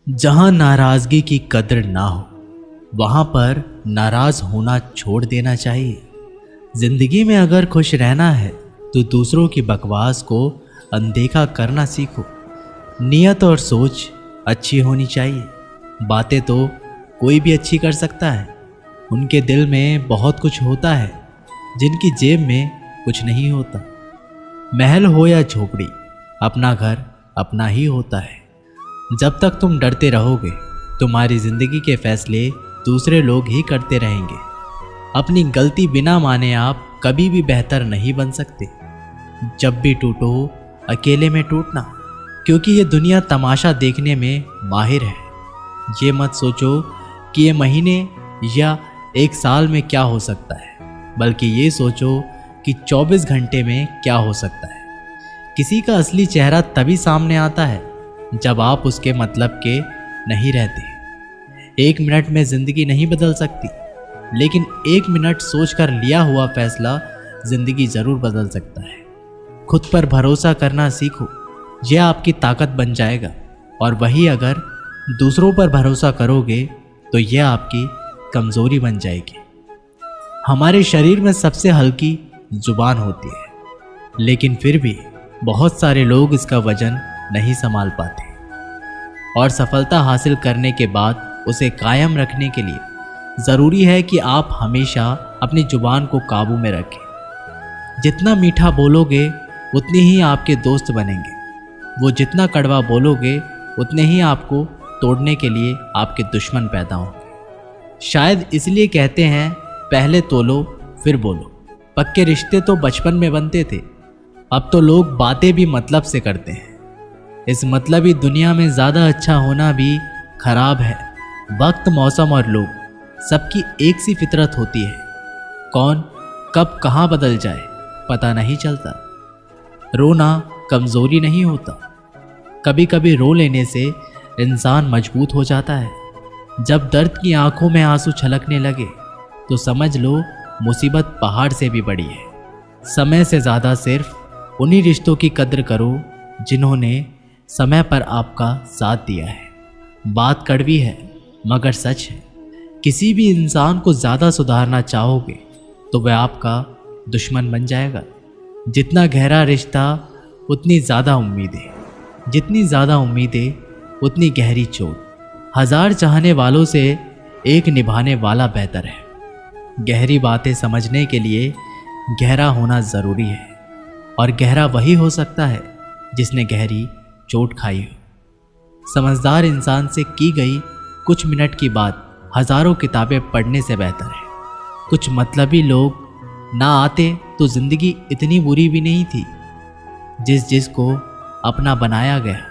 जहां नाराजगी की कद्र ना हो वहां पर नाराज होना छोड़ देना चाहिए। जिंदगी में अगर खुश रहना है तो दूसरों की बकवास को अनदेखा करना सीखो। नियत और सोच अच्छी होनी चाहिए। बातें तो कोई भी अच्छी कर सकता है। उनके दिल में बहुत कुछ होता है जिनकी जेब में कुछ नहीं होता। महल हो या झोपड़ी, अपना घर अपना ही होता है। जब तक तुम डरते रहोगे तुम्हारी जिंदगी के फैसले दूसरे लोग ही करते रहेंगे। अपनी गलती बिना माने आप कभी भी बेहतर नहीं बन सकते। जब भी टूटो अकेले में टूटना, क्योंकि ये दुनिया तमाशा देखने में माहिर है। ये मत सोचो कि ये महीने या एक साल में क्या हो सकता है, बल्कि ये सोचो कि 24 घंटे में क्या हो सकता है। किसी का असली चेहरा तभी सामने आता है जब आप उसके मतलब के नहीं रहते। 1 मिनट में जिंदगी नहीं बदल सकती, लेकिन 1 मिनट सोचकर लिया हुआ फैसला जिंदगी जरूर बदल सकता है। खुद पर भरोसा करना सीखो, यह आपकी ताकत बन जाएगा। और वही अगर दूसरों पर भरोसा करोगे तो यह आपकी कमजोरी बन जाएगी। हमारे शरीर में सबसे हल्की जुबान होती है, लेकिन फिर भी बहुत सारे लोग इसका वजन नहीं संभाल पाते। और सफलता हासिल करने के बाद उसे कायम रखने के लिए ज़रूरी है कि आप हमेशा अपनी जुबान को काबू में रखें। जितना मीठा बोलोगे उतने ही आपके दोस्त बनेंगे। वो जितना कड़वा बोलोगे उतने ही आपको तोड़ने के लिए आपके दुश्मन पैदा होंगे। शायद इसलिए कहते हैं पहले तोलो फिर बोलो। पक्के रिश्ते तो बचपन में बनते थे, अब तो लोग बातें भी मतलब से करते हैं। इस मतलबी दुनिया में ज़्यादा अच्छा होना भी खराब है। वक्त, मौसम और लोग सबकी एक सी फितरत होती है। कौन कब कहाँ बदल जाए पता नहीं चलता। रोना कमज़ोरी नहीं होता, कभी कभी रो लेने से इंसान मजबूत हो जाता है। जब दर्द की आंखों में आंसू छलकने लगे तो समझ लो मुसीबत पहाड़ से भी बड़ी है। समय से ज़्यादा सिर्फ उन्हीं रिश्तों की कद्र करो जिन्होंने समय पर आपका साथ दिया है। बात कड़वी है मगर सच है। किसी भी इंसान को ज़्यादा सुधारना चाहोगे तो वह आपका दुश्मन बन जाएगा। जितना गहरा रिश्ता उतनी ज़्यादा उम्मीदें, जितनी ज़्यादा उम्मीदें उतनी गहरी चोट। 1000 चाहने वालों से एक निभाने वाला बेहतर है। गहरी बातें समझने के लिए गहरा होना ज़रूरी है, और गहरा वही हो सकता है जिसने गहरी चोट खाई हो। समझदार इंसान से की गई कुछ मिनट की बात हजारों किताबें पढ़ने से बेहतर है। कुछ मतलबी लोग ना आते तो जिंदगी इतनी बुरी भी नहीं थी। जिसको अपना बनाया गया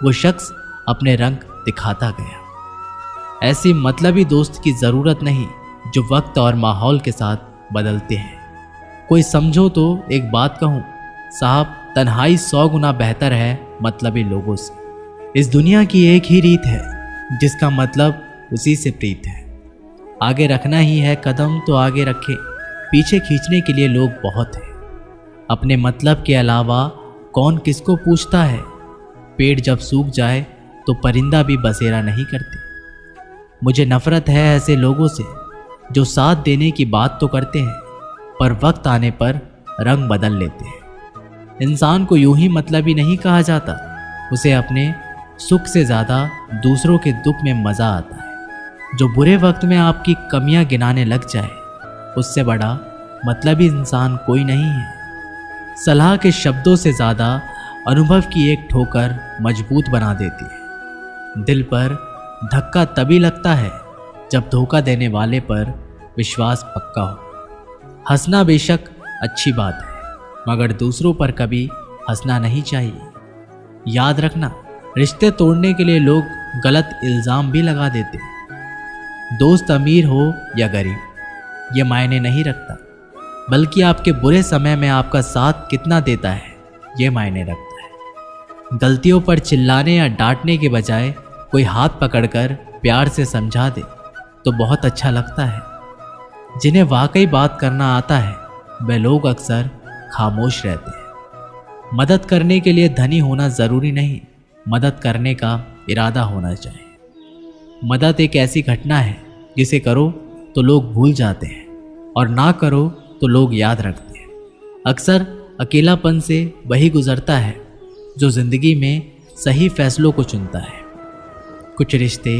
वो शख्स अपने रंग दिखाता गया। ऐसी मतलबी दोस्त की ज़रूरत नहीं जो वक्त और माहौल के साथ बदलते हैं। कोई समझो तो एक बात कहूँ साहब, तन्हाई 100 गुना बेहतर है मतलबी लोगों से। इस दुनिया की एक ही रीत है जिसका मतलब उसी से प्रीत है। आगे रखना ही है कदम तो आगे रखें, पीछे खींचने के लिए लोग बहुत हैं। अपने मतलब के अलावा कौन किसको पूछता है। पेड़ जब सूख जाए तो परिंदा भी बसेरा नहीं करते। मुझे नफरत है ऐसे लोगों से जो साथ देने की बात तो करते हैं पर वक्त आने पर रंग बदल लेते हैं। इंसान को यूं ही मतलबी नहीं कहा जाता, उसे अपने सुख से ज़्यादा दूसरों के दुख में मज़ा आता है। जो बुरे वक्त में आपकी कमियां गिनाने लग जाए उससे बड़ा मतलबी इंसान कोई नहीं है। सलाह के शब्दों से ज़्यादा अनुभव की एक ठोकर मजबूत बना देती है। दिल पर धक्का तभी लगता है जब धोखा देने वाले पर विश्वास पक्का हो। हंसना बेशक अच्छी बात है मगर दूसरों पर कभी हंसना नहीं चाहिए। याद रखना, रिश्ते तोड़ने के लिए लोग गलत इल्ज़ाम भी लगा देते हैं। दोस्त अमीर हो या गरीब ये मायने नहीं रखता, बल्कि आपके बुरे समय में आपका साथ कितना देता है ये मायने रखता है। गलतियों पर चिल्लाने या डांटने के बजाय कोई हाथ पकड़कर प्यार से समझा दे तो बहुत अच्छा लगता है। जिन्हें वाकई बात करना आता है वे लोग अक्सर खामोश रहते हैं। मदद करने के लिए धनी होना ज़रूरी नहीं, मदद करने का इरादा होना चाहिए। मदद एक ऐसी घटना है जिसे करो तो लोग भूल जाते हैं और ना करो तो लोग याद रखते हैं। अक्सर अकेलापन से वही गुजरता है जो ज़िंदगी में सही फैसलों को चुनता है। कुछ रिश्ते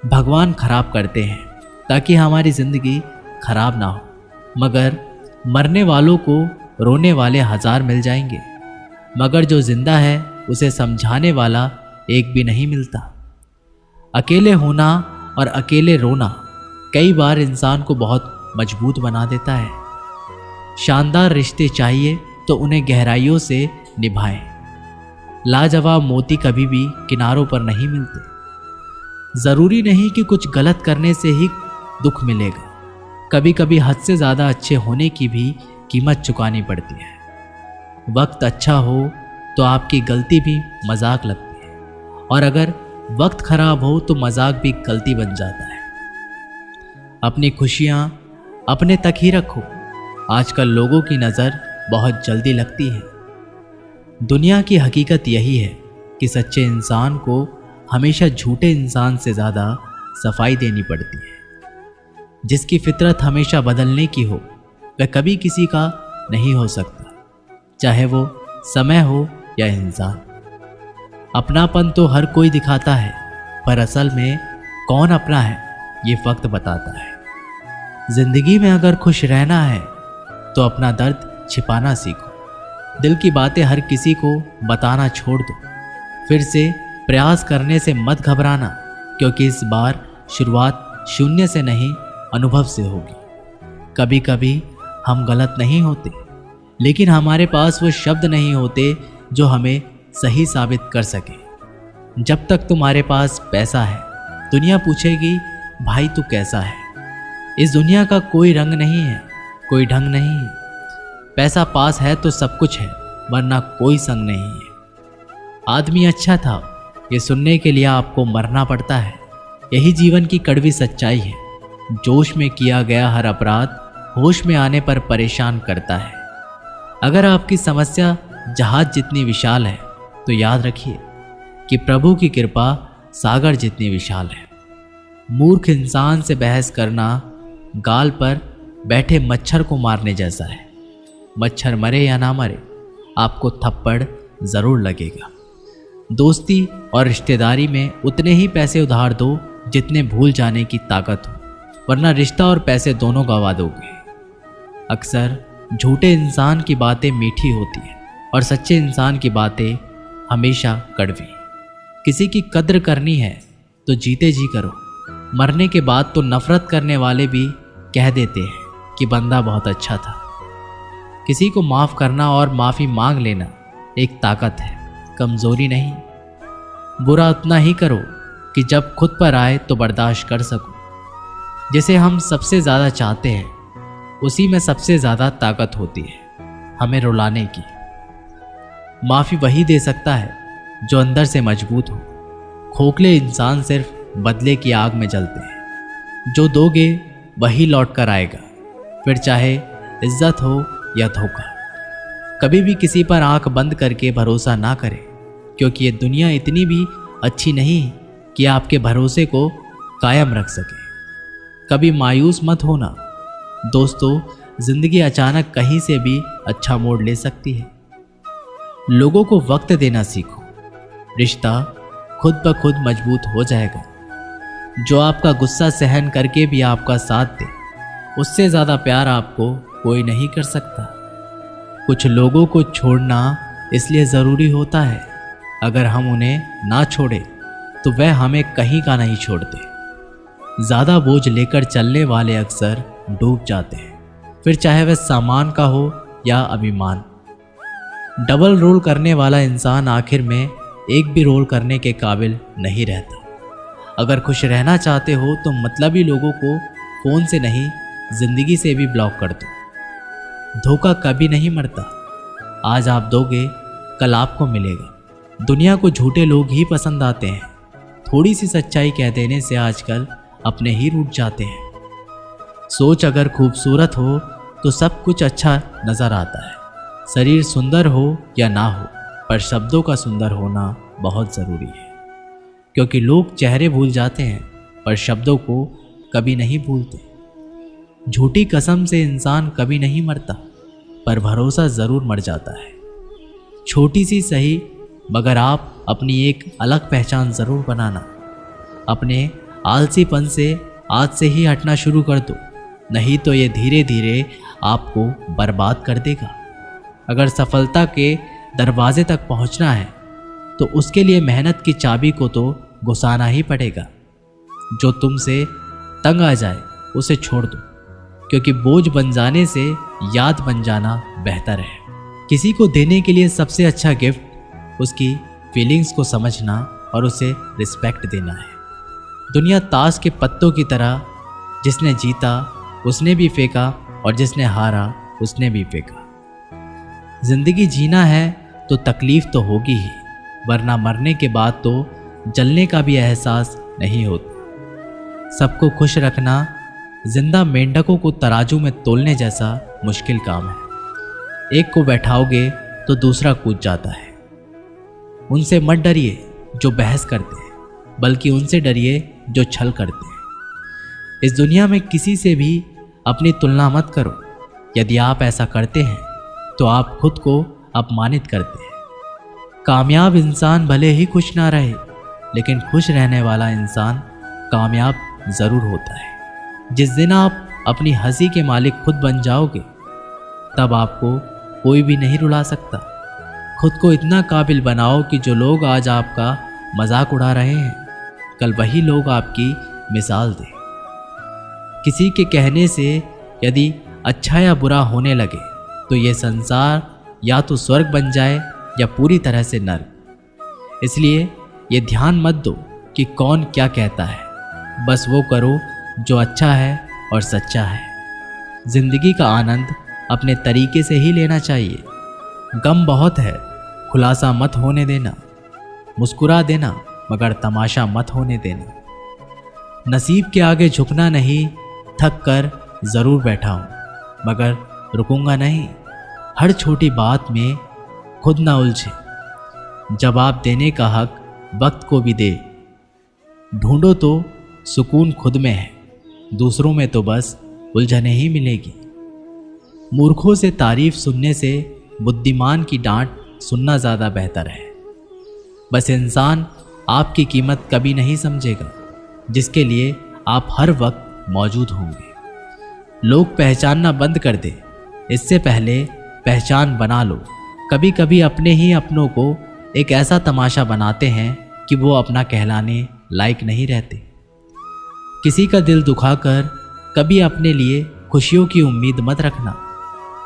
भगवान खराब करते हैं ताकि हमारी ज़िंदगी खराब ना हो, मगर मरने वालों को रोने वाले हजार मिल जाएंगे, मगर जो जिंदा है उसे समझाने वाला एक भी नहीं मिलता। अकेले होना और अकेले रोना कई बार इंसान को बहुत मजबूत बना देता है। शानदार रिश्ते चाहिए तो उन्हें गहराइयों से निभाएं। लाजवाब मोती कभी भी किनारों पर नहीं मिलते। ज़रूरी नहीं कि कुछ गलत करने से ही दुख मिलेगा, कभी कभी हद से ज़्यादा अच्छे होने की भी कीमत चुकानी पड़ती है। वक्त अच्छा हो तो आपकी गलती भी मजाक लगती है, और अगर वक्त खराब हो तो मजाक भी गलती बन जाता है। अपनी खुशियाँ अपने तक ही रखो। आजकल लोगों की नज़र बहुत जल्दी लगती है। दुनिया की हकीकत यही है कि सच्चे इंसान को हमेशा झूठे इंसान से ज़्यादा सफाई देनी पड़ती है। जिसकी फितरत हमेशा बदलने की हो वह कभी किसी का नहीं हो सकता, चाहे वो समय हो या इंसान। अपनापन तो हर कोई दिखाता है, पर असल में कौन अपना है ये वक्त बताता है। जिंदगी में अगर खुश रहना है तो अपना दर्द छिपाना सीखो। दिल की बातें हर किसी को बताना छोड़ दो। फिर से प्रयास करने से मत घबराना, क्योंकि इस बार शुरुआत शून्य से नहीं अनुभव से होगी। कभी कभी हम गलत नहीं होते, लेकिन हमारे पास वो शब्द नहीं होते जो हमें सही साबित कर सके। जब तक तुम्हारे पास पैसा है, दुनिया पूछेगी भाई तू कैसा है। इस दुनिया का कोई रंग नहीं है, कोई ढंग नहीं है। पैसा पास है तो सब कुछ है, वरना कोई संग नहीं है। आदमी अच्छा था ये सुनने के लिए आपको मरना पड़ता है। यही जीवन की कड़वी सच्चाई है। जोश में किया गया हर अपराध होश में आने पर परेशान करता है। अगर आपकी समस्या जहाज जितनी विशाल है तो याद रखिए कि प्रभु की कृपा सागर जितनी विशाल है। मूर्ख इंसान से बहस करना गाल पर बैठे मच्छर को मारने जैसा है। मच्छर मरे या ना मरे, आपको थप्पड़ ज़रूर लगेगा। दोस्ती और रिश्तेदारी में उतने ही पैसे उधार दो जितने भूल जाने की ताकत हो, वरना रिश्ता और पैसे दोनों गंवा दोगे। अक्सर झूठे इंसान की बातें मीठी होती हैं और सच्चे इंसान की बातें हमेशा कड़वी। किसी की कद्र करनी है तो जीते जी करो। मरने के बाद तो नफरत करने वाले भी कह देते हैं कि बंदा बहुत अच्छा था। किसी को माफ़ करना और माफ़ी मांग लेना एक ताकत है, कमज़ोरी नहीं। बुरा उतना ही करो कि जब खुद पर आए तो बर्दाश्त कर सको। जिसे हम सबसे ज़्यादा चाहते हैं उसी में सबसे ज़्यादा ताकत होती है हमें रुलाने की। माफ़ी वही दे सकता है जो अंदर से मजबूत हो। खोखले इंसान सिर्फ बदले की आग में जलते हैं। जो दोगे वही लौट कर आएगा, फिर चाहे इज्जत हो या धोखा। कभी भी किसी पर आंख बंद करके भरोसा ना करें, क्योंकि ये दुनिया इतनी भी अच्छी नहीं कि आपके भरोसे को कायम रख सके। कभी मायूस मत होना दोस्तों, जिंदगी अचानक कहीं से भी अच्छा मोड़ ले सकती है। लोगों को वक्त देना सीखो, रिश्ता खुद ब खुद मजबूत हो जाएगा। जो आपका गुस्सा सहन करके भी आपका साथ दे, उससे ज़्यादा प्यार आपको कोई नहीं कर सकता। कुछ लोगों को छोड़ना इसलिए ज़रूरी होता है, अगर हम उन्हें ना छोड़े तो वह हमें कहीं का नहीं छोड़ते। ज़्यादा बोझ लेकर चलने वाले अक्सर डूब जाते हैं, फिर चाहे वह सामान का हो या अभिमान। डबल रोल करने वाला इंसान आखिर में एक भी रोल करने के काबिल नहीं रहता। अगर खुश रहना चाहते हो तो मतलबी लोगों को फ़ोन से नहीं, ज़िंदगी से भी ब्लॉक कर दो। धोखा कभी नहीं मरता, आज आप दोगे कल आपको मिलेगा। दुनिया को झूठे लोग ही पसंद आते हैं। थोड़ी सी सच्चाई कह देने से आजकल अपने ही रूठ जाते हैं। सोच अगर खूबसूरत हो तो सब कुछ अच्छा नज़र आता है। शरीर सुंदर हो या ना हो, पर शब्दों का सुंदर होना बहुत ज़रूरी है, क्योंकि लोग चेहरे भूल जाते हैं पर शब्दों को कभी नहीं भूलते। झूठी कसम से इंसान कभी नहीं मरता, पर भरोसा ज़रूर मर जाता है। छोटी सी सही, मगर आप अपनी एक अलग पहचान ज़रूर बनाना। अपने आलसीपन से आज से ही हटना शुरू कर दो, नहीं तो ये धीरे धीरे आपको बर्बाद कर देगा। अगर सफलता के दरवाजे तक पहुंचना है तो उसके लिए मेहनत की चाबी को तो घुसाना ही पड़ेगा। जो तुमसे तंग आ जाए उसे छोड़ दो, क्योंकि बोझ बन जाने से याद बन जाना बेहतर है। किसी को देने के लिए सबसे अच्छा गिफ्ट उसकी फीलिंग्स को समझना और उसे रिस्पेक्ट देना है। दुनिया ताश के पत्तों की तरह, जिसने जीता उसने भी फेंका और जिसने हारा उसने भी फेंका। जिंदगी जीना है तो तकलीफ तो होगी ही, वरना मरने के बाद तो जलने का भी एहसास नहीं होता। सबको खुश रखना जिंदा मेंढकों को तराजू में तोलने जैसा मुश्किल काम है। एक को बैठाओगे तो दूसरा कूद जाता है। उनसे मत डरिए जो बहस करते हैं, बल्कि उनसे डरिए जो छल करते हैं। इस दुनिया में किसी से भी अपनी तुलना मत करो। यदि आप ऐसा करते हैं तो आप खुद को अपमानित करते हैं। कामयाब इंसान भले ही खुश ना रहे, लेकिन खुश रहने वाला इंसान कामयाब ज़रूर होता है। जिस दिन आप अपनी हंसी के मालिक खुद बन जाओगे, तब आपको कोई भी नहीं रुला सकता। खुद को इतना काबिल बनाओ कि जो लोग आज आपका मजाक उड़ा रहे हैं, कल वही लोग आपकी मिसाल दें। किसी के कहने से यदि अच्छा या बुरा होने लगे तो ये संसार या तो स्वर्ग बन जाए या पूरी तरह से नर्क। इसलिए ये ध्यान मत दो कि कौन क्या कहता है, बस वो करो जो अच्छा है और सच्चा है। जिंदगी का आनंद अपने तरीके से ही लेना चाहिए। गम बहुत है, खुलासा मत होने देना। मुस्कुरा देना, मगर तमाशा मत होने देना। नसीब के आगे झुकना नहीं, थक कर ज़रूर बैठा हूँ, मगर रुकूंगा नहीं। हर छोटी बात में खुद ना उलझे। जवाब देने का हक वक्त को भी दे। ढूंढो तो सुकून खुद में है, दूसरों में तो बस उलझने ही मिलेगी। मूर्खों से तारीफ सुनने से बुद्धिमान की डांट सुनना ज़्यादा बेहतर है। बस इंसान आपकी कीमत कभी नहीं समझेगा जिसके लिए आप हर वक्त मौजूद होंगे। लोग पहचानना बंद कर दे, इससे पहले पहचान बना लो। कभी कभी अपने ही अपनों को एक ऐसा तमाशा बनाते हैं कि वो अपना कहलाने लायक नहीं रहते। किसी का दिल दुखाकर कभी अपने लिए खुशियों की उम्मीद मत रखना।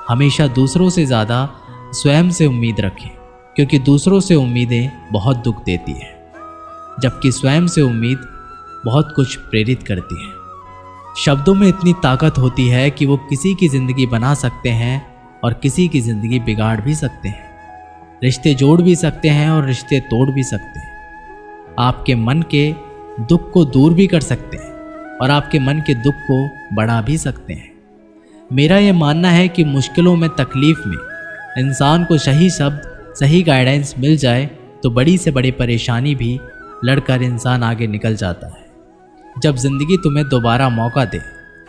हमेशा दूसरों से ज़्यादा स्वयं से उम्मीद रखें, क्योंकि दूसरों से उम्मीदें बहुत दुख देती हैं, जबकि स्वयं से उम्मीद बहुत कुछ प्रेरित करती है। शब्दों में इतनी ताकत होती है कि वो किसी की ज़िंदगी बना सकते हैं और किसी की ज़िंदगी बिगाड़ भी सकते हैं। रिश्ते जोड़ भी सकते हैं और रिश्ते तोड़ भी सकते हैं। आपके मन के दुख को दूर भी कर सकते हैं और आपके मन के दुख को बढ़ा भी सकते हैं। मेरा ये मानना है कि मुश्किलों में, तकलीफ़ में इंसान को सही शब्द, सही गाइडेंस मिल जाए तो बड़ी से बड़ी परेशानी भी लड़कर इंसान आगे निकल जाता है। जब ज़िंदगी तुम्हें दोबारा मौका दे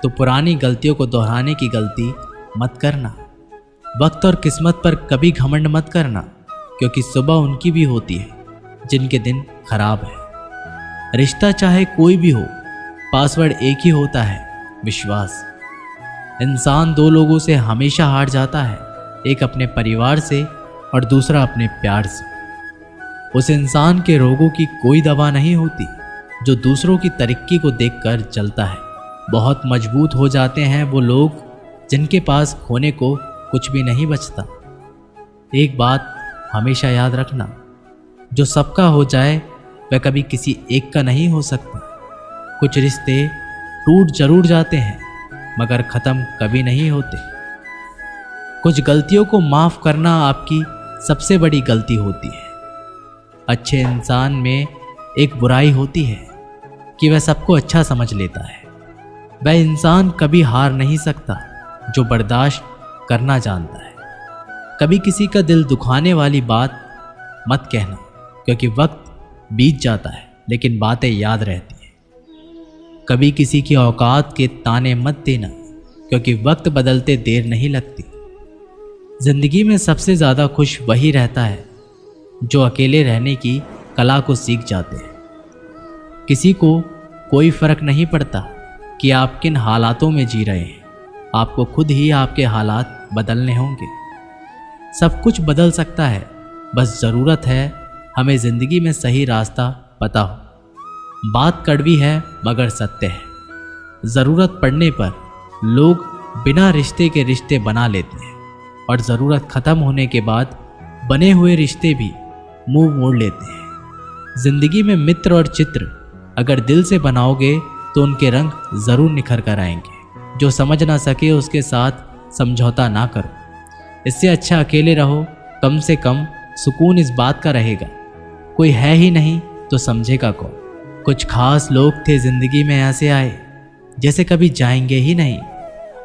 तो पुरानी गलतियों को दोहराने की गलती मत करना। वक्त और किस्मत पर कभी घमंड मत करना, क्योंकि सुबह उनकी भी होती है जिनके दिन खराब है। रिश्ता चाहे कोई भी हो, पासवर्ड एक ही होता है, विश्वास। इंसान दो लोगों से हमेशा हार जाता है, एक अपने परिवार से और दूसरा अपने प्यार से। उस इंसान के रोगों की कोई दवा नहीं होती जो दूसरों की तरक्की को देखकर चलता है। बहुत मजबूत हो जाते हैं वो लोग जिनके पास खोने को कुछ भी नहीं बचता। एक बात हमेशा याद रखना, जो सबका हो जाए वह कभी किसी एक का नहीं हो सकता। कुछ रिश्ते टूट जरूर जाते हैं, मगर ख़त्म कभी नहीं होते। कुछ गलतियों को माफ़ करना आपकी सबसे बड़ी गलती होती है। अच्छे इंसान में एक बुराई होती है कि वह सबको अच्छा समझ लेता है। वह इंसान कभी हार नहीं सकता जो बर्दाश्त करना जानता है। कभी किसी का दिल दुखाने वाली बात मत कहना, क्योंकि वक्त बीत जाता है लेकिन बातें याद रहती हैं। कभी किसी की औकात के ताने मत देना, क्योंकि वक्त बदलते देर नहीं लगती। जिंदगी में सबसे ज़्यादा खुश वही रहता है जो अकेले रहने की कला को सीख जाते हैं। किसी को कोई फर्क नहीं पड़ता कि आप किन हालातों में जी रहे हैं, आपको खुद ही आपके हालात बदलने होंगे। सब कुछ बदल सकता है, बस ज़रूरत है हमें ज़िंदगी में सही रास्ता पता हो। बात कड़वी है मगर सत्य है। ज़रूरत पड़ने पर लोग बिना रिश्ते के रिश्ते बना लेते हैं और ज़रूरत ख़त्म होने के बाद बने हुए रिश्ते भी मुंह मोड़ लेते हैं। ज़िंदगी में मित्र और चित्र अगर दिल से बनाओगे तो उनके रंग ज़रूर निखर कर आएंगे। जो समझ ना सके उसके साथ समझौता ना करो। इससे अच्छा अकेले रहो, कम से कम सुकून इस बात का रहेगा कोई है ही नहीं तो समझेगा कौन। कुछ खास लोग थे ज़िंदगी में, ऐसे आए जैसे कभी जाएंगे ही नहीं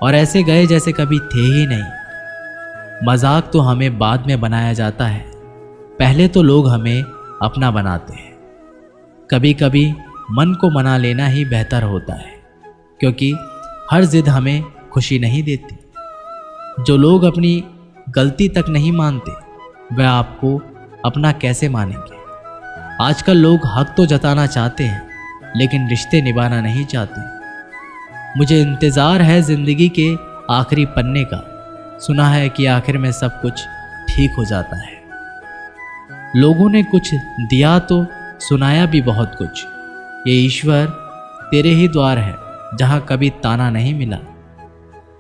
और ऐसे गए जैसे कभी थे ही नहीं। मजाक तो हमें बाद में बनाया जाता है, पहले तो लोग हमें अपना बनाते हैं। कभी कभी मन को मना लेना ही बेहतर होता है, क्योंकि हर जिद हमें खुशी नहीं देती। जो लोग अपनी गलती तक नहीं मानते वह आपको अपना कैसे मानेंगे। आजकल लोग हक तो जताना चाहते हैं लेकिन रिश्ते निभाना नहीं चाहते। मुझे इंतज़ार है ज़िंदगी के आखिरी पन्ने का, सुना है कि आखिर में सब कुछ ठीक हो जाता है। लोगों ने कुछ दिया तो सुनाया भी बहुत कुछ। ये ईश्वर तेरे ही द्वार है जहाँ कभी ताना नहीं मिला।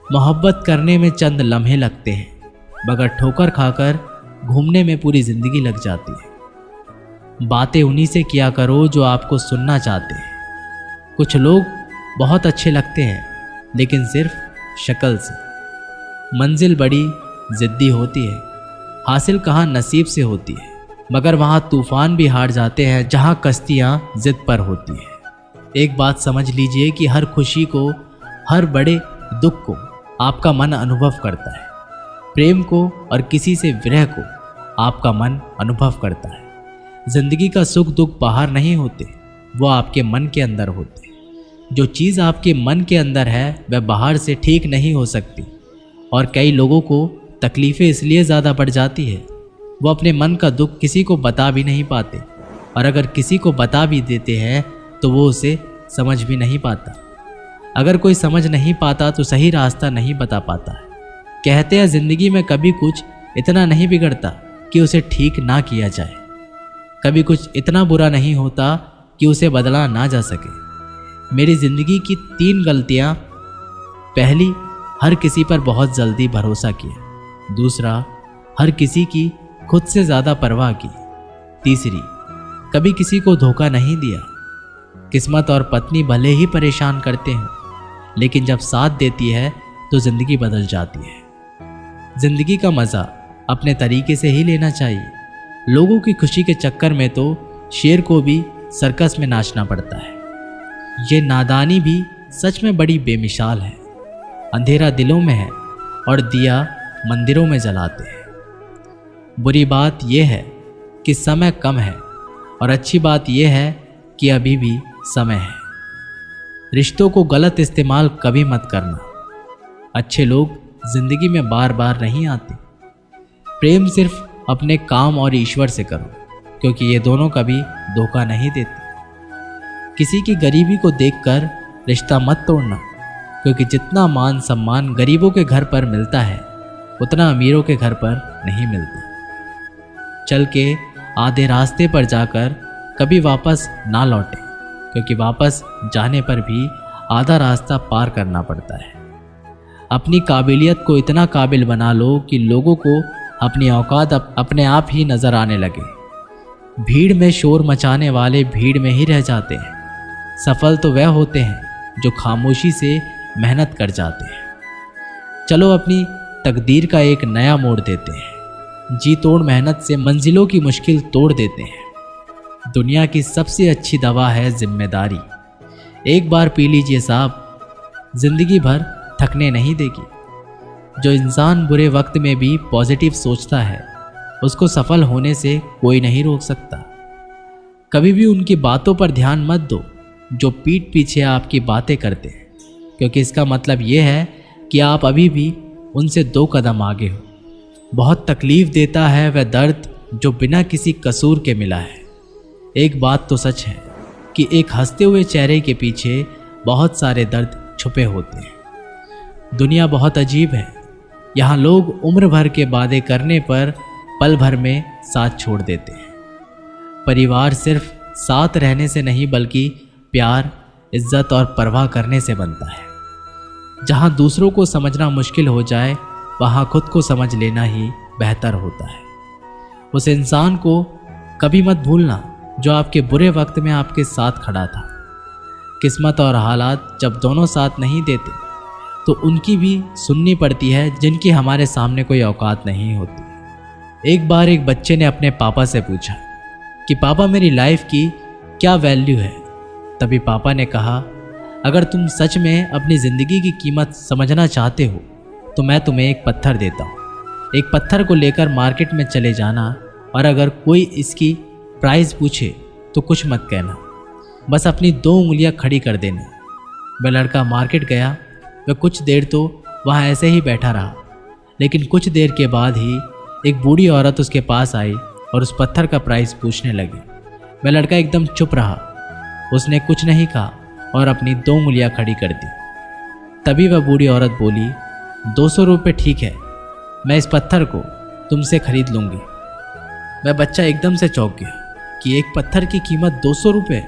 मोहब्बत करने में चंद लम्हे लगते हैं, मगर ठोकर खाकर घूमने में पूरी ज़िंदगी लग जाती है। बातें उन्हीं से किया करो जो आपको सुनना चाहते हैं। कुछ लोग बहुत अच्छे लगते हैं लेकिन सिर्फ शक्ल से। मंजिल बड़ी ज़िद्दी होती है, हासिल कहाँ नसीब से होती है, मगर वहाँ तूफान भी हार जाते हैं जहाँ कश्तियाँ ज़िद पर होती है। एक बात समझ लीजिए कि हर खुशी को, हर बड़े दुख को आपका मन अनुभव करता है। प्रेम को और किसी से विरह को आपका मन अनुभव करता है। जिंदगी का सुख दुख बाहर नहीं होते, वो आपके मन के अंदर होते। जो चीज़ आपके मन के अंदर है वह बाहर से ठीक नहीं हो सकती। और कई लोगों को तकलीफ़ें इसलिए ज़्यादा बढ़ जाती है, वो अपने मन का दुख किसी को बता भी नहीं पाते, और अगर किसी को बता भी देते हैं तो वो उसे समझ भी नहीं पाता। अगर कोई समझ नहीं पाता तो सही रास्ता नहीं बता पाता है। कहते हैं ज़िंदगी में कभी कुछ इतना नहीं बिगड़ता कि उसे ठीक ना किया जाए, कभी कुछ इतना बुरा नहीं होता कि उसे बदला ना जा सके। मेरी ज़िंदगी की 3 गलतियाँ: पहली, हर किसी पर बहुत जल्दी भरोसा किया। दूसरा, हर किसी की खुद से ज़्यादा परवाह की। तीसरी, कभी किसी को धोखा नहीं दिया। किस्मत और पत्नी भले ही परेशान करते हैं, लेकिन जब साथ देती है तो ज़िंदगी बदल जाती है। ज़िंदगी का मज़ा अपने तरीके से ही लेना चाहिए। लोगों की खुशी के चक्कर में तो शेर को भी सर्कस में नाचना पड़ता है। ये नादानी भी सच में बड़ी बेमिसाल है। अंधेरा दिलों में है और दिया मंदिरों में जलाते हैं। बुरी बात यह है कि समय कम है, और अच्छी बात यह है कि अभी भी समय है। रिश्तों को गलत इस्तेमाल कभी मत करना। अच्छे लोग जिंदगी में बार बार नहीं आते। प्रेम सिर्फ अपने काम और ईश्वर से करो, क्योंकि ये दोनों कभी धोखा नहीं देते। किसी की गरीबी को देखकर रिश्ता मत तोड़ना, क्योंकि जितना मान सम्मान गरीबों के घर पर मिलता है उतना अमीरों के घर पर नहीं मिलता। चल के आधे रास्ते पर जाकर कभी वापस ना लौटे, क्योंकि वापस जाने पर भी आधा रास्ता पार करना पड़ता है। अपनी काबिलियत को इतना काबिल बना लो कि लोगों को अपनी औकात अपने आप ही नज़र आने लगे। भीड़ में शोर मचाने वाले भीड़ में ही रह जाते हैं। सफल तो वह होते हैं जो खामोशी से मेहनत कर जाते हैं। चलो अपनी तकदीर का एक नया मोड़ देते हैं। जी तोड़ मेहनत से मंजिलों की मुश्किल तोड़ देते हैं। दुनिया की सबसे अच्छी दवा है जिम्मेदारी। एक बार पी लीजिए साहब, जिंदगी भर थकने नहीं देगी। जो इंसान बुरे वक्त में भी पॉजिटिव सोचता है उसको सफल होने से कोई नहीं रोक सकता। कभी भी उनकी बातों पर ध्यान मत दो, जो पीठ पीछे आपकी बातें करते हैं, क्योंकि इसका मतलब ये है कि आप अभी भी उनसे 2 कदम आगे हो। बहुत तकलीफ देता है वह दर्द जो बिना किसी कसूर के मिला है। एक बात तो सच है कि एक हंसते हुए चेहरे के पीछे बहुत सारे दर्द छुपे होते हैं। दुनिया बहुत अजीब है। यहाँ लोग उम्र भर के वादे करने पर पल भर में साथ छोड़ देते हैं। परिवार सिर्फ साथ रहने से नहीं बल्कि प्यार, इज्जत और परवाह करने से बनता है। जहाँ दूसरों को समझना मुश्किल हो जाए वहाँ खुद को समझ लेना ही बेहतर होता है। उस इंसान को कभी मत भूलना जो आपके बुरे वक्त में आपके साथ खड़ा था। किस्मत और हालात जब दोनों साथ नहीं देते तो उनकी भी सुननी पड़ती है जिनकी हमारे सामने कोई औकात नहीं होती। एक बार एक बच्चे ने अपने पापा से पूछा कि पापा मेरी लाइफ की क्या वैल्यू है। तभी पापा ने कहा, अगर तुम सच में अपनी ज़िंदगी की कीमत समझना चाहते हो तो मैं तुम्हें एक पत्थर देता हूँ। एक पत्थर को लेकर मार्केट में चले जाना और अगर कोई इसकी प्राइस पूछे तो कुछ मत कहना, बस अपनी 2 उंगलियां खड़ी कर देना। वह लड़का मार्केट गया। वह कुछ देर तो वहाँ ऐसे ही बैठा रहा, लेकिन कुछ देर के बाद ही एक बूढ़ी औरत उसके पास आई और उस पत्थर का प्राइस पूछने लगी। वह लड़का एकदम चुप रहा। उसने कुछ नहीं कहा और अपनी 2 उंगलियां खड़ी कर दी। तभी वह बूढ़ी औरत बोली, 200 रुपये ठीक है, मैं इस पत्थर को तुमसे खरीद लूँगी। वह बच्चा एकदम से चौंक गया कि एक पत्थर की कीमत 200 रुपये,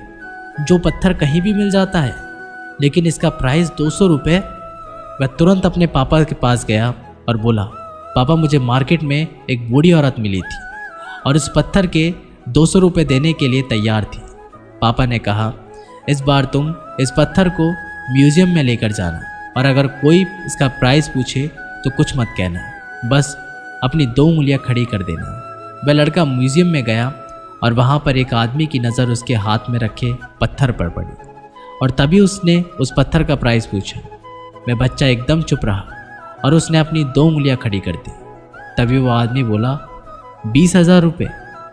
जो पत्थर कहीं भी मिल जाता है, लेकिन इसका प्राइस 200 रुपये। वह तुरंत अपने पापा के पास गया और बोला, पापा मुझे मार्केट में एक बूढ़ी औरत मिली थी और इस पत्थर के 200 रुपये देने के लिए तैयार थी। पापा ने कहा, इस बार तुम इस पत्थर को म्यूज़ियम में लेकर जाना और अगर कोई इसका प्राइस पूछे तो कुछ मत कहना, बस अपनी 2 उंगलियां खड़ी कर देना। वह लड़का म्यूज़ियम में गया और वहाँ पर एक आदमी की नज़र उसके हाथ में रखे पत्थर पर पड़ी और तभी उसने उस पत्थर का प्राइस पूछा। वह बच्चा एकदम चुप रहा और उसने अपनी 2 उंगलियां खड़ी कर दी। तभी वो आदमी बोला, 20,000 रुपये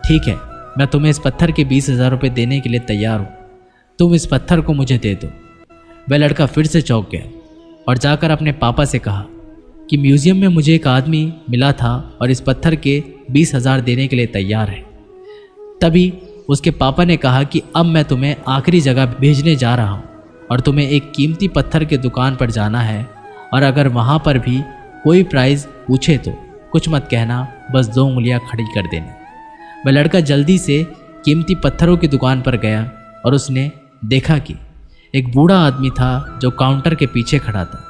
ठीक है, मैं तुम्हें इस पत्थर के 20,000 रुपये देने के लिए तैयार हूँ, तुम इस पत्थर को मुझे दे दो। वह लड़का फिर से चौंक गया और जाकर अपने पापा से कहा कि म्यूज़ियम में मुझे एक आदमी मिला था और इस पत्थर के 20,000 देने के लिए तैयार है। तभी उसके पापा ने कहा कि अब मैं तुम्हें आखिरी जगह भेजने जा रहा हूँ और तुम्हें एक कीमती पत्थर की दुकान पर जाना है और अगर वहाँ पर भी कोई प्राइस पूछे तो कुछ मत कहना, बस 2 उंगलियां खड़ी कर देना। वह लड़का जल्दी से कीमती पत्थरों की दुकान पर गया और उसने देखा कि एक बूढ़ा आदमी था जो काउंटर के पीछे खड़ा था।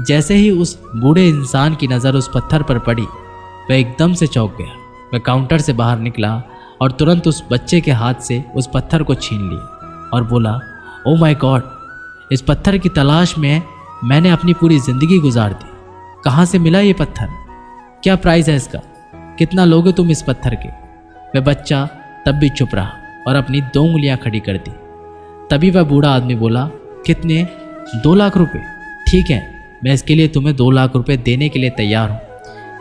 जैसे ही उस बूढ़े इंसान की नज़र उस पत्थर पर पड़ी वह एकदम से चौंक गया। वह काउंटर से बाहर निकला और तुरंत उस बच्चे के हाथ से उस पत्थर को छीन लिया और बोला, ओ माय गॉड, इस पत्थर की तलाश में मैंने अपनी पूरी ज़िंदगी गुजार दी। कहाँ से मिला ये पत्थर? क्या प्राइस है इसका? कितना लोगे तुम इस पत्थर के? वह बच्चा तब भी चुप रहा और अपनी 2 उंगलियां खड़ी कर दी। तभी वह बूढ़ा आदमी बोला, कितने? 2 लाख रुपए। ठीक है, मैं इसके लिए तुम्हें 2 लाख रुपए देने के लिए तैयार हूँ,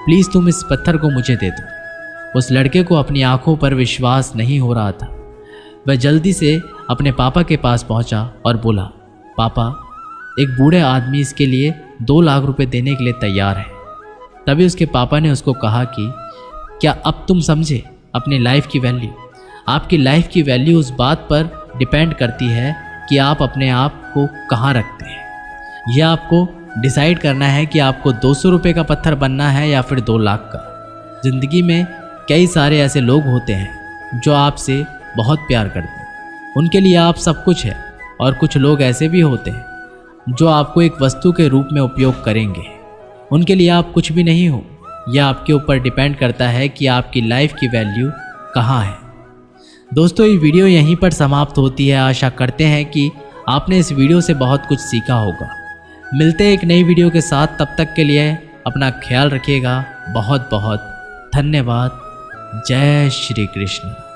प्लीज़ तुम इस पत्थर को मुझे दे दो। उस लड़के को अपनी आंखों पर विश्वास नहीं हो रहा था। वह जल्दी से अपने पापा के पास पहुंचा और बोला, पापा, एक बूढ़े आदमी इसके लिए 2 लाख रुपए देने के लिए तैयार है। तभी उसके पापा ने उसको कहा कि क्या अब तुम समझे अपनी लाइफ की वैल्यू? आपकी लाइफ की वैल्यू उस बात पर डिपेंड करती है कि आप अपने आप को कहाँ रखते हैं। यह आपको डिसाइड करना है कि आपको 200 रुपये का पत्थर बनना है या फिर 2 लाख का। ज़िंदगी में कई सारे ऐसे लोग होते हैं जो आपसे बहुत प्यार करते हैं, उनके लिए आप सब कुछ है, और कुछ लोग ऐसे भी होते हैं जो आपको एक वस्तु के रूप में उपयोग करेंगे, उनके लिए आप कुछ भी नहीं हो। यह आपके ऊपर डिपेंड करता है कि आपकी लाइफ की वैल्यू कहाँ है। दोस्तों, ये वीडियो यहीं पर समाप्त होती है। आशा करते हैं कि आपने इस वीडियो से बहुत कुछ सीखा होगा। मिलते हैं एक नई वीडियो के साथ, तब तक के लिए अपना ख्याल रखिएगा। बहुत बहुत धन्यवाद। जय श्री कृष्ण।